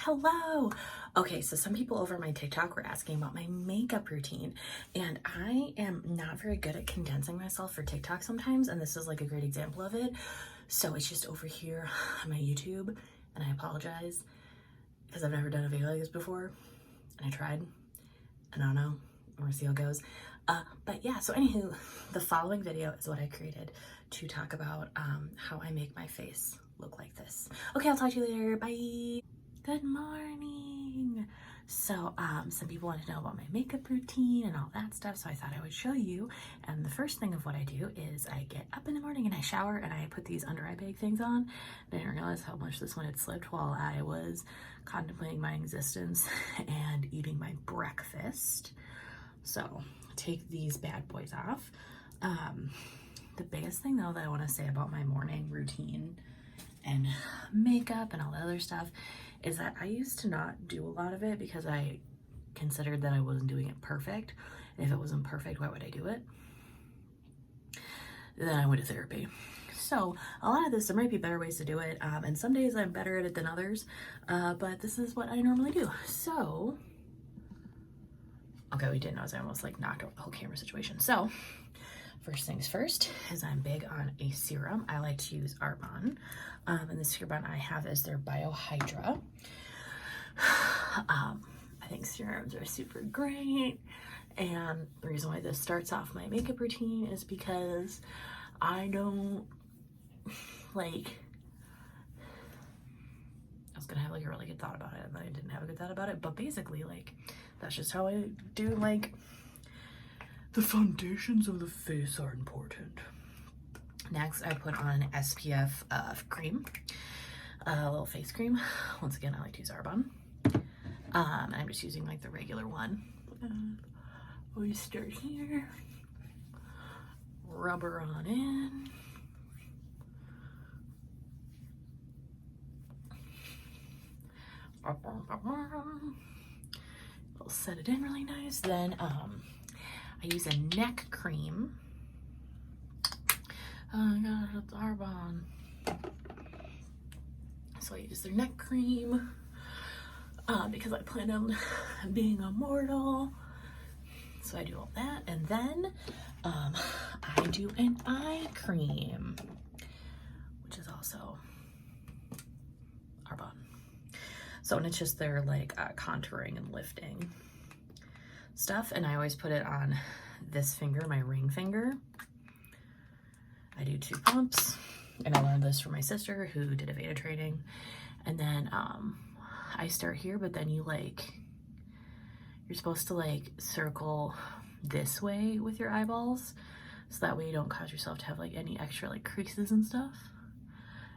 Hello. Okay, so some people over my TikTok were asking about my makeup routine, and I am not very good at condensing myself for TikTok sometimes, and this is like a great example of it. So it's just over here on my YouTube, and I apologize because I've never done a video like this before, and I tried, and I don't know, we're gonna see how it goes. But yeah, so anywho, the following video is what I created to talk about how I make my face look like this. Okay, I'll talk to you later. Bye. Good morning. So some people want to know about my makeup routine and all that stuff, so I thought I would show you. And the first thing of what I do is I get up in the morning and I shower and I put these under eye bag things on. I didn't realize how much this one had slipped while I was contemplating my existence and eating my breakfast. So take these bad boys off. The biggest thing though that I want to say about my morning routine and makeup and all the other stuff is that I used to not do a lot of it because I considered that I wasn't doing it perfect. And if it wasn't perfect, why would I do it? Then I went to therapy. So a lot of this, there might be better ways to do it. And some days I'm better at it than others, but this is what I normally do. So, okay, we didn't notice I almost like knocked over the whole camera situation. So first things first is I'm big on a serum. I like to use Arbonne. And the serum I have is their Biohydra. I think serums are super great. And the reason why this starts off my makeup routine is because I don't like, I was gonna have like a really good thought about it and then I didn't have a good thought about it, but basically like, that's just how I do like, the foundations of the face are important. Next, I put on an SPF cream, a little face cream. Once again, I like to use Arbonne. And I'm just using like the regular one. We start here, rubber on in. We'll set it in really nice. Then I use a neck cream. Oh my god, it's Arbonne. So I use their neck cream because I plan on being immortal. So I do all that, and then I do an eye cream, which is also Arbonne. So, and it's just their like contouring and lifting stuff, and I always put it on this finger, my ring finger. I do 2 pumps, and I learned this from my sister who did Aveda training. And then I start here, but then you're supposed to like circle this way with your eyeballs, so that way you don't cause yourself to have like any extra like creases and stuff.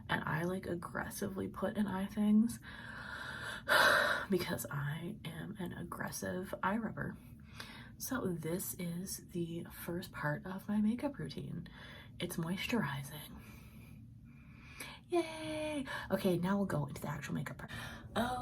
And I like aggressively put in eye things because I am an aggressive eye rubber. So this is the first part of my makeup routine. It's moisturizing. Yay! Okay, now we'll go into the actual makeup part.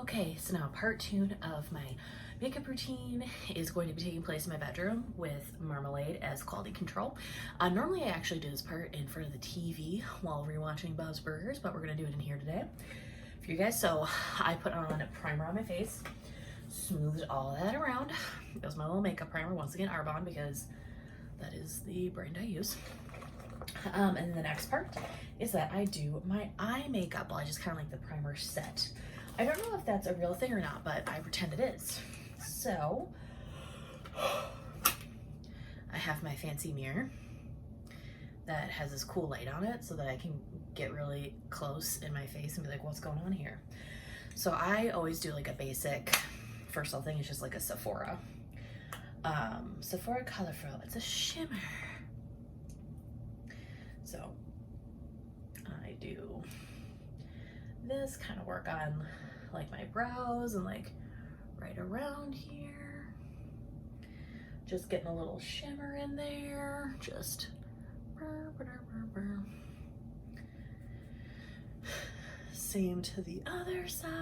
Okay, so now part 2 of my makeup routine is going to be taking place in my bedroom with Marmalade as quality control. Normally I actually do this part in front of the TV while rewatching Bob's Burgers, but we're gonna do it in here today for you guys. So I put on a primer on my face, smoothed all that around. That was my little makeup primer, once again Arbonne, because that is the brand I use. And then the next part is that I do my eye makeup while I just kind of like the primer set. I don't know if that's a real thing or not, but I pretend it is. So I have my fancy mirror that has this cool light on it so that I can get really close in my face and be like, what's going on here? So I always do like a basic, first little thing is just like a Sephora. Sephora Colorful, it's a shimmer. So I do this, kind of work on like my brows and like right around here. Just getting a little shimmer in there. Just same to the other side.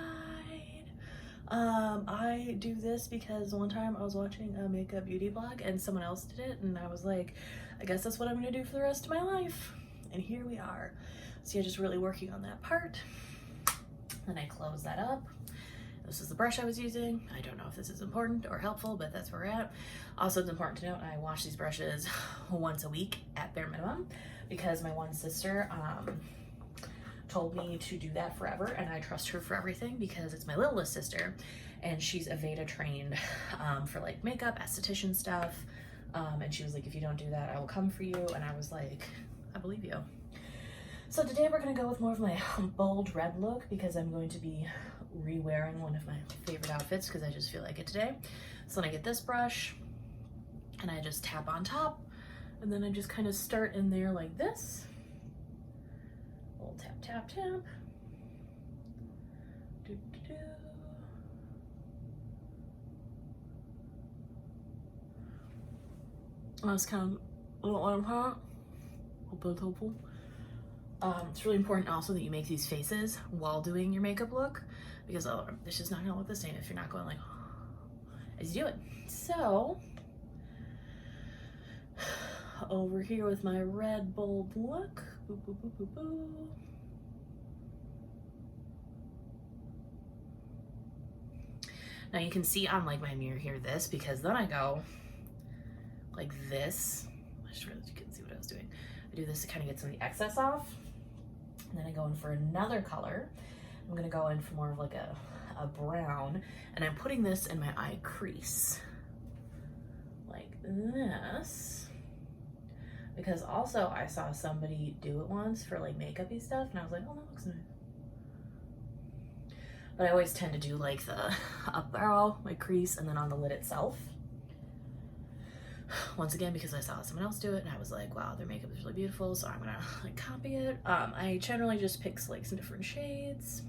I do this because one time I was watching a makeup beauty blog and someone else did it, and I was like, I guess that's what I'm gonna do for the rest of my life. And here we are. So yeah, just really working on that part. Then I close that up This is the brush I was using. I don't know if this is important or helpful, but that's where we're at. Also, it's important to note I wash these brushes once a week at bare minimum because my one sister told me to do that forever, and I trust her for everything because it's my littlest sister and she's Aveda trained for like makeup, esthetician stuff. And she was like, if you don't do that, I will come for you. And I was like, I believe you. So today we're gonna go with more of my bold red look because I'm going to be re-wearing one of my favorite outfits because I just feel like it today. So then I get this brush and I just tap on top, and then I just kind of start in there like this. Little tap, tap, tap. Do, do, do. That's kind of a little on part. Hope that's helpful. It's really important also that you make these faces while doing your makeup look because it's just not gonna look the same if you're not going like as you do it. So over here with my red bold look. Boo, boo, boo, boo, boo. Now you can see on like my mirror here this, because then I go like this. I just realized you couldn't see what I was doing. I do this to kind of get some of the excess off. And then I go in for another color. I'm gonna go in for more of like a brown, and I'm putting this in my eye crease like this, because also I saw somebody do it once for like makeup-y stuff and I was like, oh, that looks nice. But I always tend to do like the up brow, my crease, and then on the lid itself. Once again, because I saw someone else do it and I was like, wow, their makeup is really beautiful, so I'm gonna like copy it. I generally just pick like some different shades.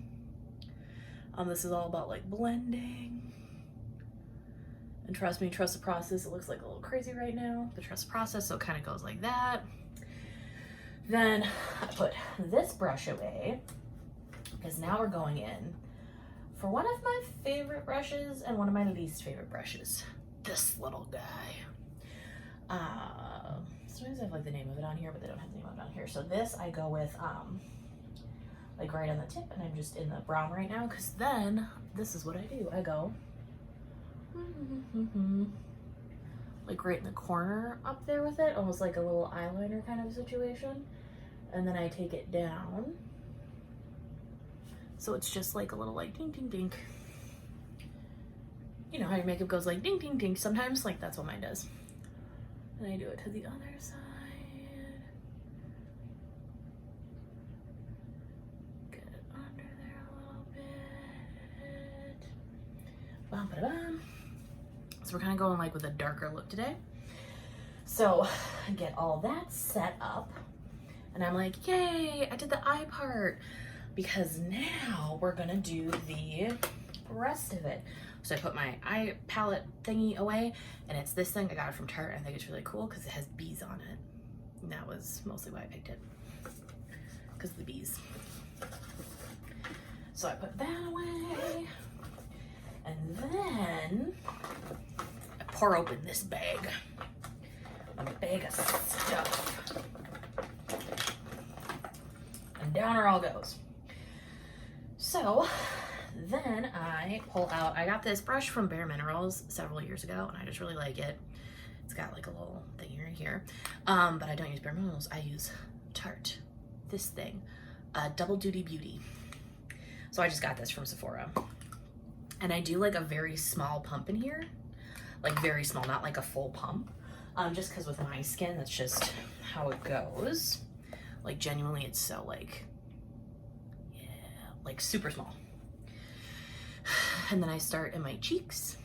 This is all about like blending. And trust me, trust the process. It looks like a little crazy right now, but trust the process, so it kind of goes like that. Then I put this brush away because now we're going in for one of my favorite brushes and one of my least favorite brushes. This little guy. Sometimes I have like the name of it on here, but they don't have the name of it on here. So this I go with like right on the tip, and I'm just in the brown right now because then this is what I do. I go like right in the corner up there with it, almost like a little eyeliner kind of situation, and then I take it down so it's just like a little like ding ding ding. You know how your makeup goes like ding ding ding sometimes? Like that's what mine does. And I do it to the other side. Get it under there a little bit. Bum, ba, bum. So we're kind of going like with a darker look today. So I get all that set up and I'm like, yay, I did the eye part, because now we're gonna do the rest of it. So I put my eye palette thingy away, and it's this thing. I got it from Tarte. I think it's really cool because it has bees on it. And that was mostly why I picked it, because of the bees. So I put that away, and then I pour open this bag. A bag of stuff. And down it all goes. So then I pull out, I got this brush from Bare Minerals several years ago, and I just really like it. It's got like a little thing right here. But I don't use Bare Minerals, I use Tarte. This thing, Double Duty Beauty. So I just got this from Sephora. And I do like a very small pump in here. Like very small, not like a full pump. Just because with my skin, that's just how it goes. Like genuinely, it's so like, yeah, like super small. And then I start in my cheeks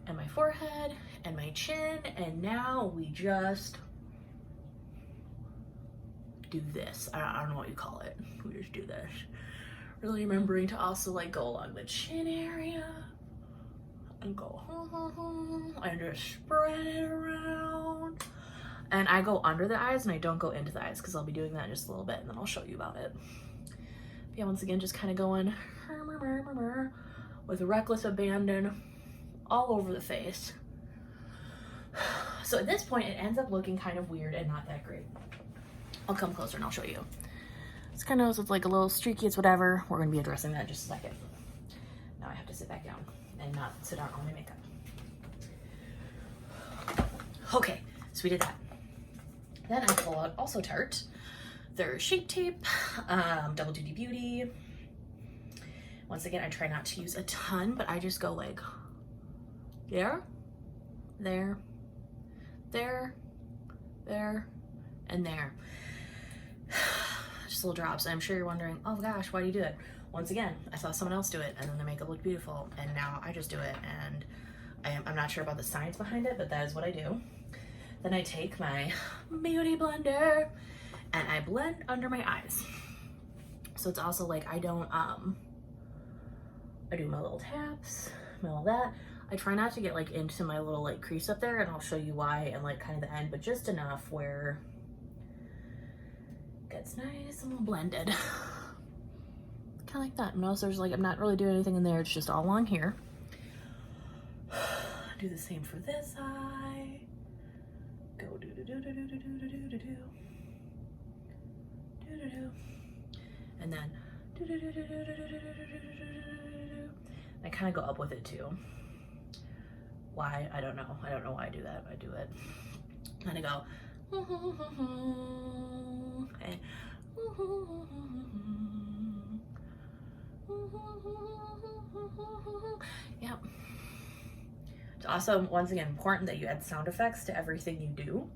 and my forehead and my chin, and now we just do this. I don't know what you call it. We just do this. Really remembering to also like go along the chin area and go and just spread it around. And I go under the eyes and I don't go into the eyes because I'll be doing that in just a little bit and then I'll show you about it. But yeah, once again, just kind of going with reckless abandon all over the face. So at this point, it ends up looking kind of weird and not that great. I'll come closer and I'll show you. It's kind of, it's like a little streaky, it's whatever. We're gonna be addressing that in just a second. Now I have to sit back down and not sit on all my makeup. Okay, so we did that. Then I pull out also Tarte, their Shape Tape, Double Duty Beauty. Once again, I try not to use a ton, but I just go like there, there, there, there, and there. Just little drops. I'm sure you're wondering, oh gosh, why do you do it? Once again, I saw someone else do it and then their makeup looked beautiful, and now I just do it, and I'm not sure about the science behind it, but that is what I do. Then I take my beauty blender and I blend under my eyes. So it's also like I don't, I do my little taps, my little that. I try not to get like into my little like crease up there, and I'll show you why and like kind of the end, but just enough where it gets nice and blended. Kind of like that. Notice there's like, I'm not really doing anything in there, it's just all along here. Do the same for this eye. Go do do do do do do do do do do do do do, and then do do do do do do do do do do. I kind of go up with it too. Why? I don't know. I don't know why I do that. I do it. And I go. Okay. Yep. It's also, once again, important that you add sound effects to everything you do,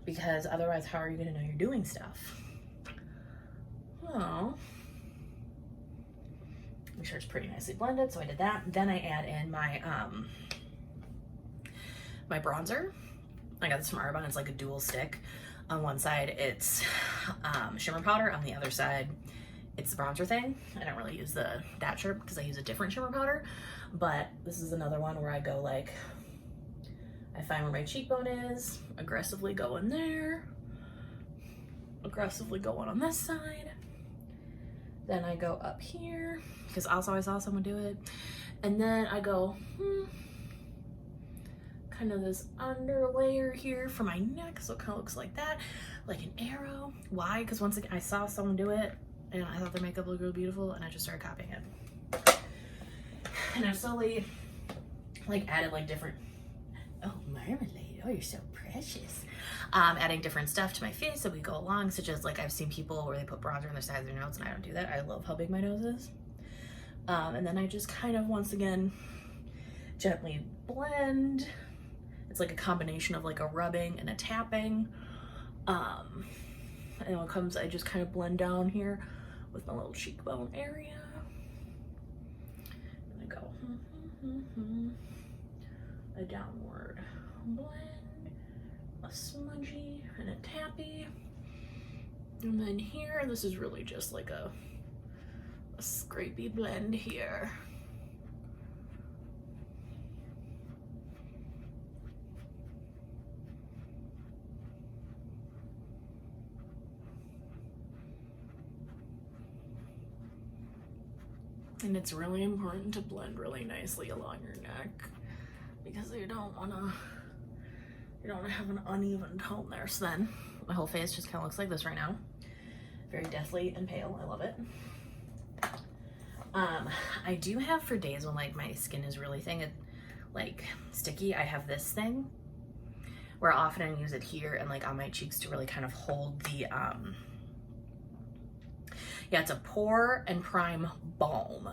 because otherwise how are you going to know you're doing stuff? Oh. Make sure it's pretty nicely blended, so I did that. Then I add in my my bronzer. I got this from Arbonne. It's like a dual stick. On one side it's shimmer powder, on the other side it's the bronzer thing. I don't really use that shirt because I use a different shimmer powder, but this is another one where I go like, I find where my cheekbone is, aggressively go in there, aggressively go on this side, then I go up here, because also I saw someone do it, and then I go kind of this under layer here for my neck, so it kind of looks like that, like an arrow. Why? Because once again, I saw someone do it and I thought their makeup looked really beautiful, and I just started copying it. And I've slowly like added like different, oh marmalade, oh you're so precious. Adding different stuff to my face as we go along, such as like I've seen people where they put bronzer on their sides of their nose, and I don't do that. I love how big my nose is. And then I just kind of once again gently blend. It's like a combination of like a rubbing and a tapping. And when it comes, I just kind of blend down here with my little cheekbone area. And I go a downward blend, a smudgy and a tappy. And then here, this is really just like a scrapey blend here. And it's really important to blend really nicely along your neck, because you don't want to have an uneven tone there. So then my whole face just kind of looks like this right now. Very deathly and pale. I love it. I do have for days when like my skin is really like sticky, I have this thing where often I use it here and like on my cheeks to really kind of hold the yeah, it's a pore and prime balm,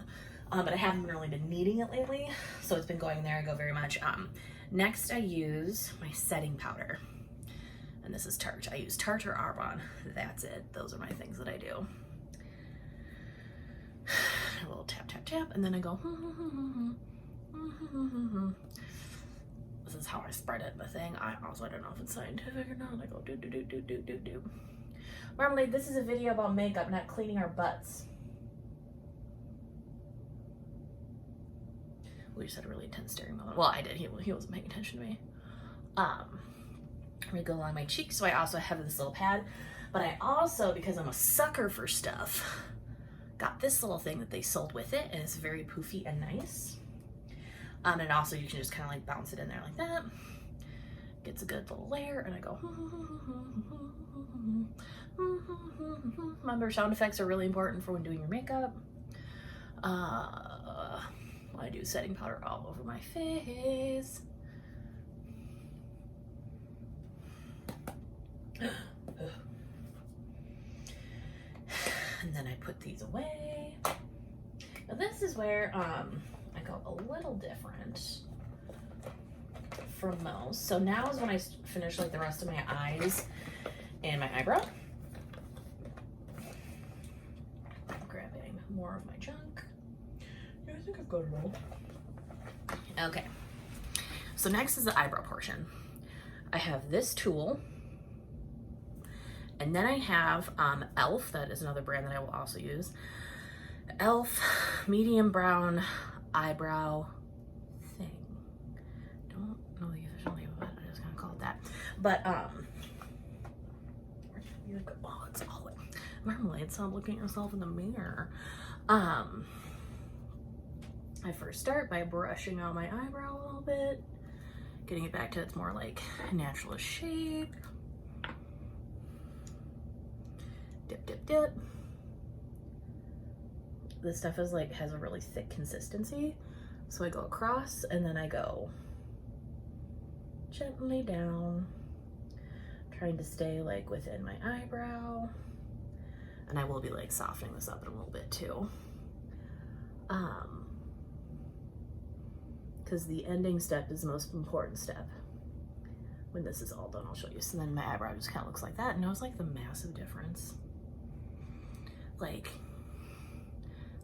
but I haven't really been needing it lately, so it's been going there. I go very much. Next I use my setting powder, and this is Tarte. I use Tarte or Arbonne. That's it. Those are my things that I do. A little tap, tap, tap, and then I go this is how I spread it, the thing. I don't know if it's scientific or not. I go do, do, do, do, do, do, do. Marmalade, this is a video about makeup, not cleaning our butts. We just had a really intense staring moment. Well, I did. He wasn't paying attention to me. I'm gonna go along my cheeks, so I also have this little pad. But I also, because I'm a sucker for stuff, got this little thing that they sold with it, and it's very poofy and nice. And also you can just kind of like bounce it in there like that. Gets a good little layer, and I go. Remember, sound effects are really important for when doing your makeup. I do setting powder all over my face. And then I put these away. Now this is where I go a little different from most. So now is when I finish like the rest of my eyes and my eyebrow. Grabbing more of my junk. Yeah, I think I've got it all. Okay. So next is the eyebrow portion. I have this tool. And then I have e.l.f. That is another brand that I will also use. e.l.f. medium brown eyebrow thing. Don't know the official name of it. I just gonna call it that. But oh, it's all marmalade. Stop looking at yourself in the mirror. I first start by brushing out my eyebrow a little bit, getting it back to its more like natural shape. Dip, dip, dip. This stuff is like, has a really thick consistency. So I go across and then I go gently down, trying to stay like within my eyebrow. And I will be like softening this up in a little bit too. Because the ending step is the most important step. When this is all done, I'll show you. So then my eyebrow just kind of looks like that. And notice like the massive difference. Like,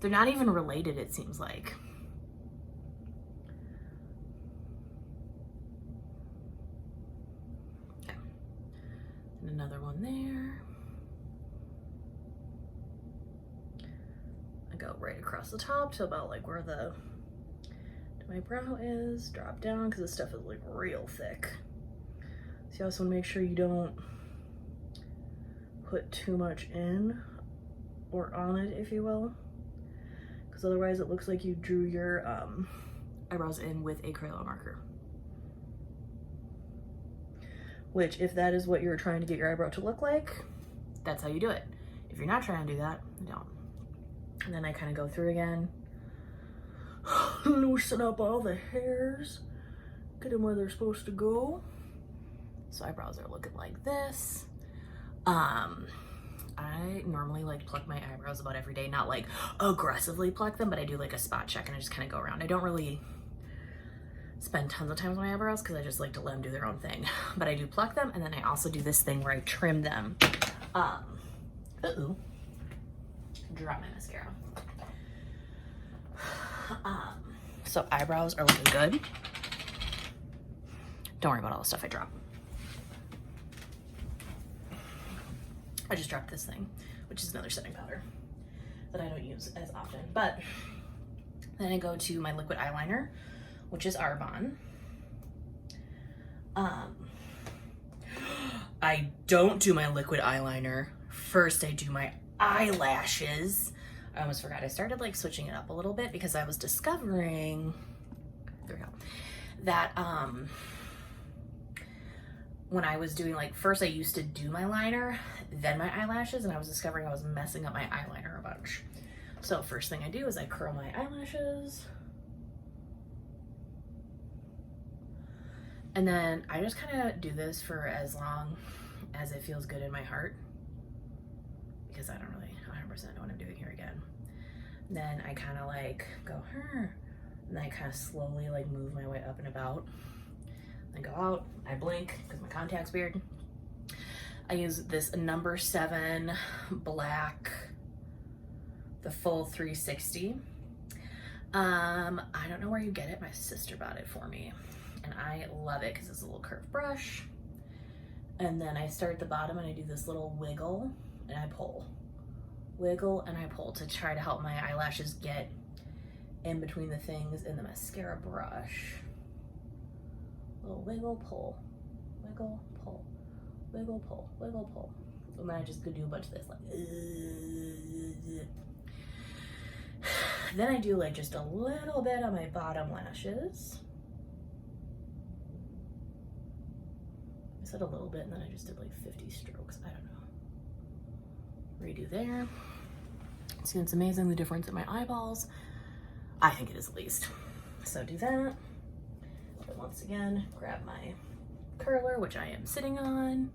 they're not even related, it seems like. Okay. And another one there. I go right across the top to about like where my brow is, drop down, because this stuff is like real thick. So you also want to make sure you don't put too much in or on it, if you will, because otherwise it looks like you drew your eyebrows in with a Crayola marker. Which, if that is what you're trying to get your eyebrow to look like, that's how you do it. If you're not trying to do that, don't. And then I kind of go through again, loosen up all the hairs, get them where they're supposed to go. So eyebrows are looking like this. I normally like pluck my eyebrows about every day, not like aggressively pluck them, but I do like a spot check and I just kind of go around. I don't really spend tons of time with my eyebrows because I just like to let them do their own thing, but I do pluck them. And then I also do this thing where I trim them. Drop my mascara. So eyebrows are looking good. Don't worry about all the stuff I drop. I just dropped this thing, which is another setting powder that I don't use as often. But then I go to my liquid eyeliner, which is Arbonne. I don't do my liquid eyeliner. First, I do my eyelashes. I almost forgot. I started like switching it up a little bit because I was discovering, there we go, that when I was doing like, first I used to do my liner, then my eyelashes, and I was discovering I was messing up my eyeliner a bunch. So first thing I do is I curl my eyelashes. And then I just kind of do this for as long as it feels good in my heart, because I don't really 100% know what I'm doing here again. Then I kind of like go, and then I kind of slowly like move my way up and about. I go out, I blink because my contact's weird. I use this number 7 black, the full 360. I don't know where you get it. My sister bought it for me and I love it because it's a little curved brush. And then I start at the bottom and I do this little wiggle and I pull. Wiggle and I pull to try to help my eyelashes get in between the things in the mascara brush. Little wiggle, pull, wiggle, pull, wiggle, pull, wiggle, pull. And then I just go do a bunch of this, like, Then I do like just a little bit on my bottom lashes. I said a little bit and then I just did like 50 strokes, I don't know. Redo there. See, it's amazing the difference in my eyeballs. I think it is at least. So do that. But once again, grab my curler, which I am sitting on.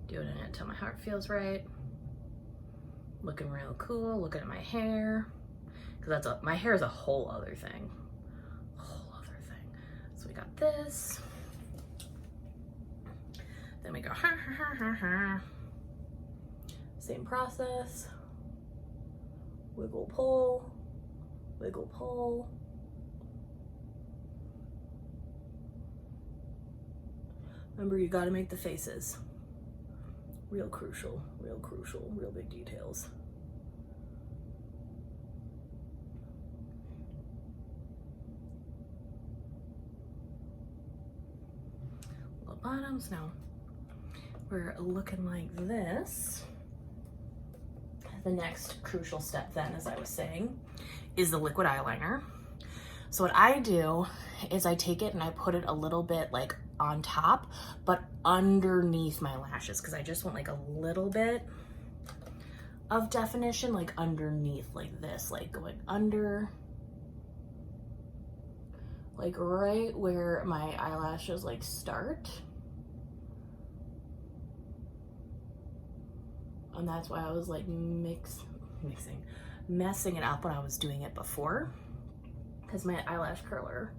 Doing it until my heart feels right. Looking real cool, looking at my hair. Because my hair is a whole other thing. A whole other thing. So we got this. Then we go ha ha ha ha ha. Same process. Wiggle pull. Wiggle pull. Remember, you gotta make the faces. Real crucial, real big details. Little bottoms. Now we're looking like this. The next crucial step then, as I was saying, is the liquid eyeliner. So what I do is I take it and I put it a little bit like on top, but underneath my lashes, because I just want like a little bit of definition, like underneath, like this, like going under, like right where my eyelashes like start. And that's why I was like messing it up when I was doing it before, because my eyelash curler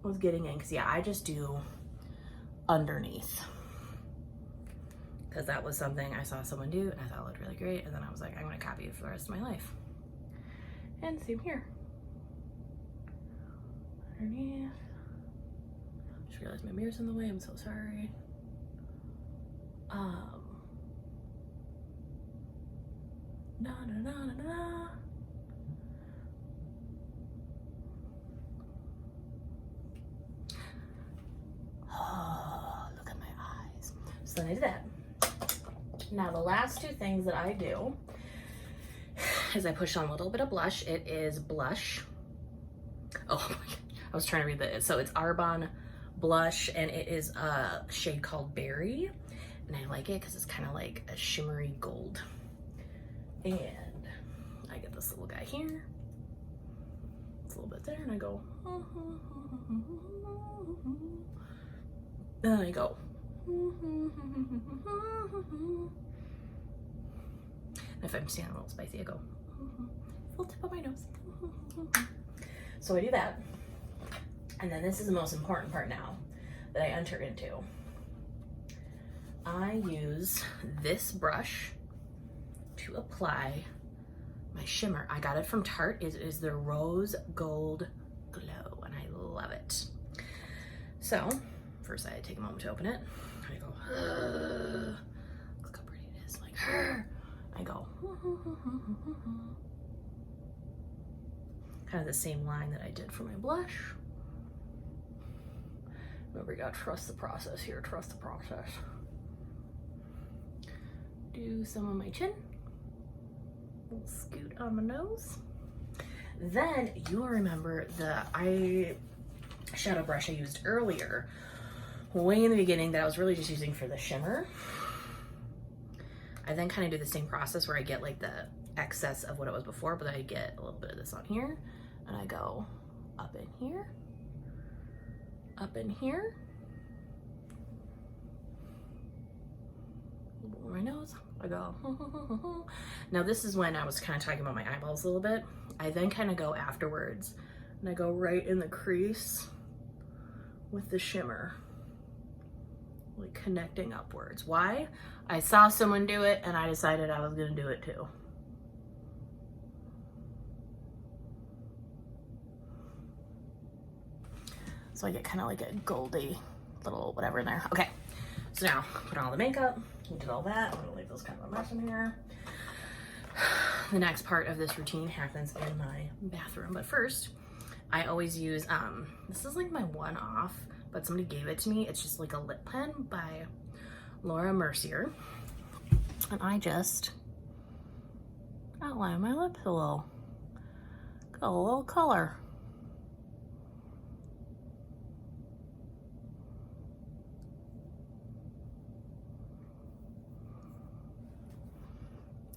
was getting in. Because yeah, I just do underneath, because that was something I saw someone do and I thought it looked really great, and then I was like, I'm gonna copy it for the rest of my life. And same here. Underneath. Just realized my mirror's in the way, I'm so sorry. Na na na na na. Oh, look at my eyes. So then I did that. Now the last two things that I do is I push on a little bit of blush. It is blush. Oh my God. I was trying to read that. So it's Arbonne blush, and it is a shade called Berry. And I like it because it's kind of like a shimmery gold. And I get this little guy here. It's a little bit there, and I go. Then I go. If I'm standing a little spicy, I go. Full tip of my nose. So I do that. And then this is the most important part now that I enter into. I use this brush to apply my shimmer. I got it from Tarte. It is the Rose Gold Glow, and I love it. So first I take a moment to open it. I go, look how pretty it is. Like, I go, kind of the same line that I did for my blush. Remember, you gotta trust the process here. Trust the process. Do some on my chin. Little scoot on my nose. Then you'll remember the eyeshadow brush I used earlier, way in the beginning, that I was really just using for the shimmer. I then kind of do the same process where I get like the excess of what it was before, but I get a little bit of this on here, and I go up in here, up in here, my nose. I go. Now this is when I was kind of talking about my eyeballs a little bit. I then kind of go afterwards, and I go right in the crease with the shimmer, like connecting upwards. Why? I saw someone do it, and I decided I was gonna do it too. So I get kind of like a goldy little whatever in there. Okay, so now put on all the makeup. We did all that. I'm gonna leave those kind of a mess in here. The next part of this routine happens in my bathroom, but first I always use, this is like my one-off, but somebody gave it to me. It's just like a lip pen by Laura Mercier. And I just outline my lips a little. Got a little color.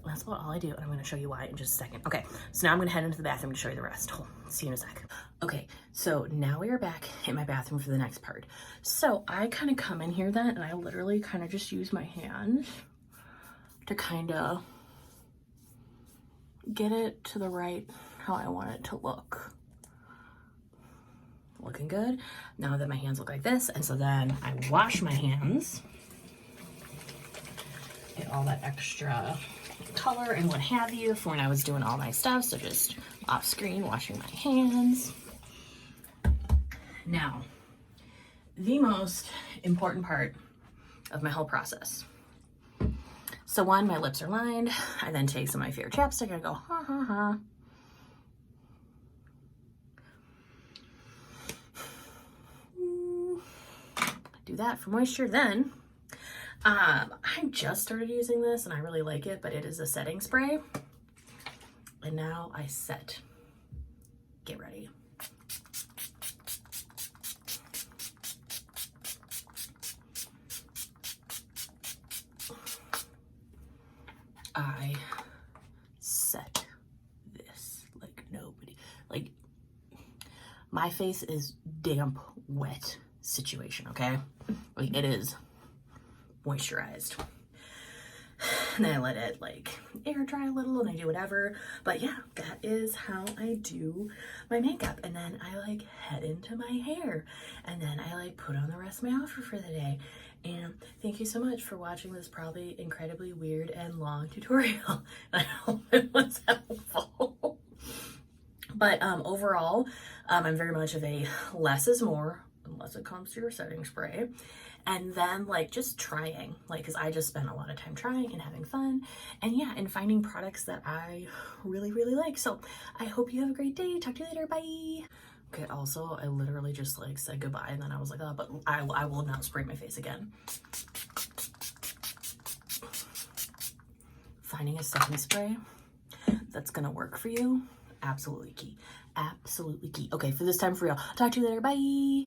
That's about all I do, and I'm gonna show you why in just a second. Okay, so now I'm gonna head into the bathroom to show you the rest. See you in a sec. Okay, so now we are back in my bathroom for the next part. So I kind of come in here then, and I literally kind of just use my hands to kind of get it to the right, how I want it to look. Looking good. Now that my hands look like this, and so then I wash my hands. Get all that extra color and what have you for when I was doing all my stuff. So just off screen, washing my hands. Now, the most important part of my whole process. So one, my lips are lined. I then take some of my favorite chapstick and I go, ha ha ha. Do that for moisture. Then I just started using this and I really like it, but it is a setting spray. And now I set. Get ready. I set this like nobody. Like, my face is damp, wet situation, okay? Like, it is moisturized. And then I let it like air dry a little and I do whatever. But yeah, that is how I do my makeup. And then I like head into my hair. And then I like put on the rest of my outfit for the day. And thank you so much for watching this probably incredibly weird and long tutorial. I hope it was helpful. But overall, I'm very much of a less is more unless it comes to your setting spray. And then like just trying, like, because I just spent a lot of time trying and having fun, and yeah, and finding products that I really, really like. So I hope you have a great day. Talk to you later. Bye. Okay, also, I literally just like said goodbye, and then I was like, oh, but I will not spray my face again. Finding a setting spray that's gonna work for you, absolutely key. Absolutely key. Okay, for this time for real. Talk to you later. Bye.